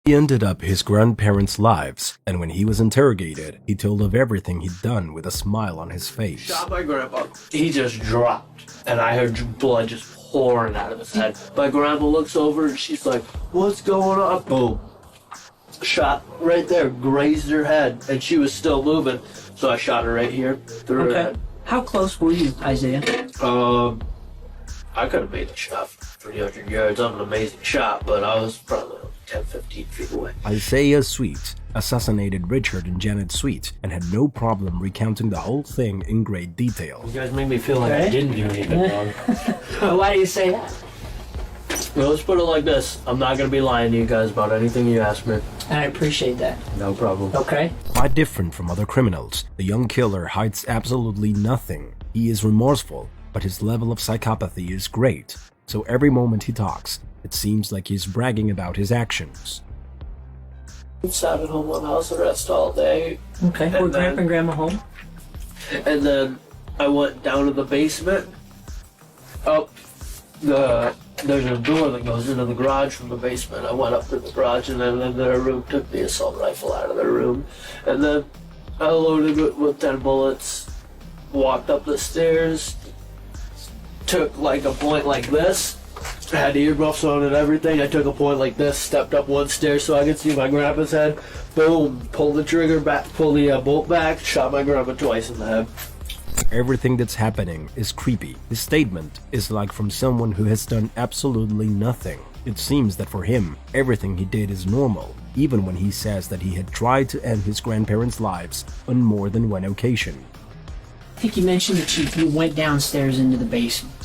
He ended up his grandparents' lives, and when he was interrogated, he told of everything he'd done with a smile on his face. Shot my grandpa. He just dropped, and I heard blood just pouring out of his head. My grandma looks over, and she's like, "What's going on?" Boom. Shot right there, grazed her head, and she was still moving, so I shot her right here through her head. How close were you, Isaiah? I could have made the shot for 300 yards. I'm an amazing shot, but I was probably 10, 15 feet away. Isaiah Sweet assassinated Richard and Janet Sweet and had no problem recounting the whole thing in great detail. You guys make me feel like I didn't do anything wrong. Why do you say that? Well, let's put it like this. I'm not going to be lying to you guys about anything you ask me. And I appreciate that. No problem. Okay. Quite different from other criminals, the young killer hides absolutely nothing. He is remorseful, but his level of psychopathy is great, so every moment he talks, it seems like he's bragging about his actions. I sat at home on house arrest all day. Okay. Were Grandpa and Grandma home? And then I went down to the basement. There's a door that goes into the garage from the basement. I went up to the garage and then in their room, took the assault rifle out of their room. And then I loaded it with 10 bullets, walked up the stairs, took like a point like this. I had earmuffs on and everything. I took a point like this, stepped up one stair so I could see my grandpa's head. Boom, pulled the trigger back, pulled the bolt back, shot my grandpa twice in the head. Everything that's happening is creepy. His statement is like from someone who has done absolutely nothing. It seems that for him, everything he did is normal, even when he says that he had tried to end his grandparents' lives on more than one occasion. I think you mentioned that you went downstairs into the basement.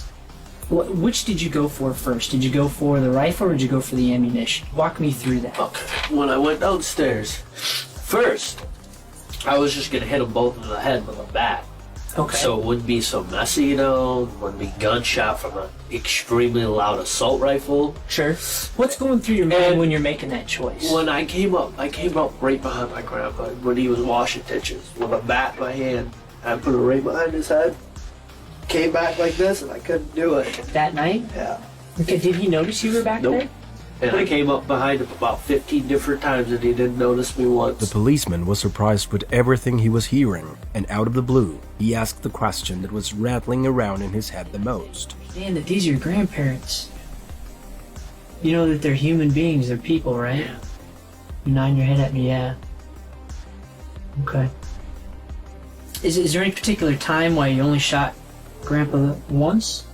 Which did you go for first? Did you go for the rifle or did you go for the ammunition? Walk me through that. Okay. When I went downstairs, first, I was just going to hit them both in the head with a bat. Okay. So it wouldn't be so messy, you know, wouldn't be gunshot from an extremely loud assault rifle. Sure. What's going through your mind when you're making that choice? When I came up right behind my grandpa when he was washing dishes with a bat in my hand. I put it right behind his head, came back like this, and I couldn't do it. That night? Yeah. Okay, did he notice you were back there? And I came up behind him about 15 different times and he didn't notice me once. The policeman was surprised with everything he was hearing, and out of the blue, he asked the question that was rattling around in his head the most. Dan, that these are your grandparents. You know that they're human beings, they're people, right? Yeah. You're nodding your head at me, yeah. Okay. Is there any particular time why you only shot Grandpa once?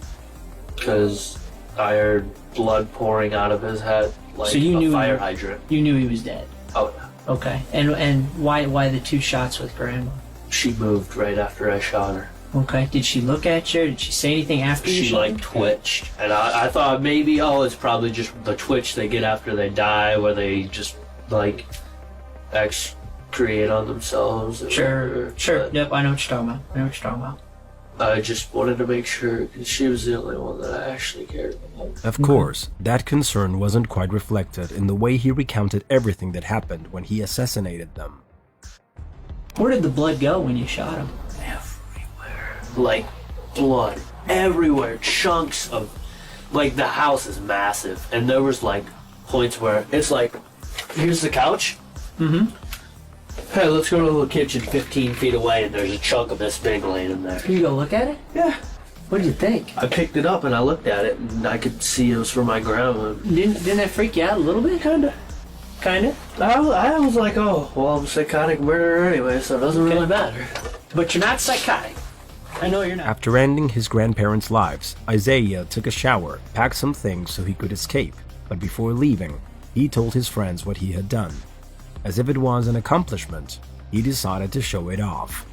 Because I heard blood pouring out of his head like So you knew a fire hydrant. You knew he was dead. Oh, yeah. Okay. And why the 2 shots with Grandma? She moved right after I shot her. Okay. Did she look at you? Or did she say anything after you She shot like her? twitched. And I thought maybe, it's probably just the twitch they get after they die where they just like excreate on themselves. Sure. Yep, I know what you're talking about. I just wanted to make sure because she was the only one that I actually cared about. Of course, that concern wasn't quite reflected in the way he recounted everything that happened when he assassinated them. Where did the blood go when you shot him? Everywhere. Like blood. Everywhere. Chunks of... Like the house is massive. And there was like points where it's like, here's the couch. Mm-hmm. Hey, let's go to the kitchen 15 feet away and there's a chunk of this big laying in there. Can you go look at it? Yeah. What did you think? I picked it up and I looked at it and I could see it was for my grandma. Didn't that freak you out a little bit? Kinda? I was like, oh, well, I'm a psychotic murderer anyway, so it doesn't really matter. But you're not psychotic. I know you're not. After ending his grandparents' lives, Isaiah took a shower, packed some things so he could escape, but before leaving, he told his friends what he had done. As if it was an accomplishment, he decided to show it off.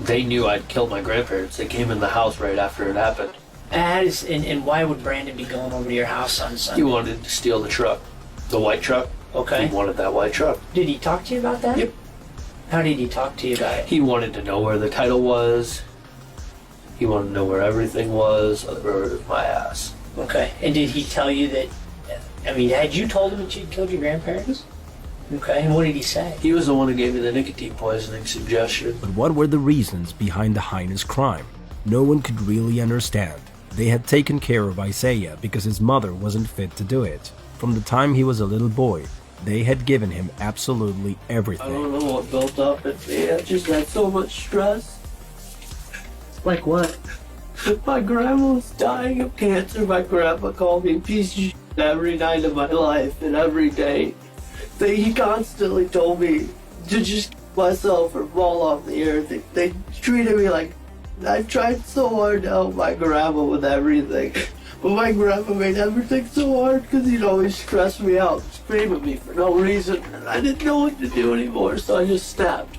They knew I'd killed my grandparents. They came in the house right after it happened. And why would Brandon be going over to your house on Sunday? He wanted to steal the truck. The white truck. Okay. He wanted that white truck. Did he talk to you about that? Yep. How did he talk to you about it? He wanted to know where the title was. He wanted to know where everything was, or my ass. Okay. And did he tell you that, had you told him that you'd killed your grandparents? Okay, and what did he say? He was the one who gave me the nicotine poisoning suggestion. But what were the reasons behind the heinous crime? No one could really understand. They had taken care of Isaiah because his mother wasn't fit to do it. From the time he was a little boy, They had given him absolutely I everything. don't know what built up in me. I just had so much stress. Like what? My grandma was dying of cancer. My grandpa called me a piece of shit every night of my life and every day. He constantly told me to just kill myself or fall off the earth. They treated me like I tried so hard to help my grandma with everything. But my grandpa made everything so hard because he'd always stress me out, scream at me for no reason. And I didn't know what to do anymore, so I just snapped.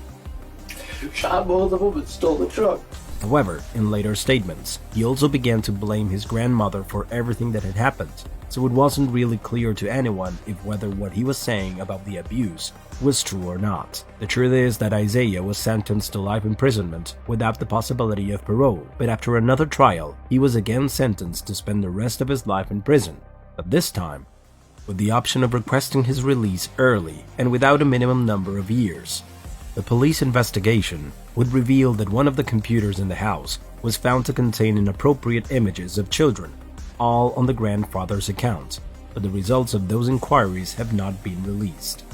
Shot both of them and stole the truck. However, in later statements, he also began to blame his grandmother for everything that had happened, so it wasn't really clear to anyone if whether what he was saying about the abuse was true or not. The truth is that Isaiah was sentenced to life imprisonment without the possibility of parole, but after another trial, he was again sentenced to spend the rest of his life in prison, but this time with the option of requesting his release early and without a minimum number of years. The police investigation would reveal that one of the computers in the house was found to contain inappropriate images of children, all on the grandfather's account, but the results of those inquiries have not been released.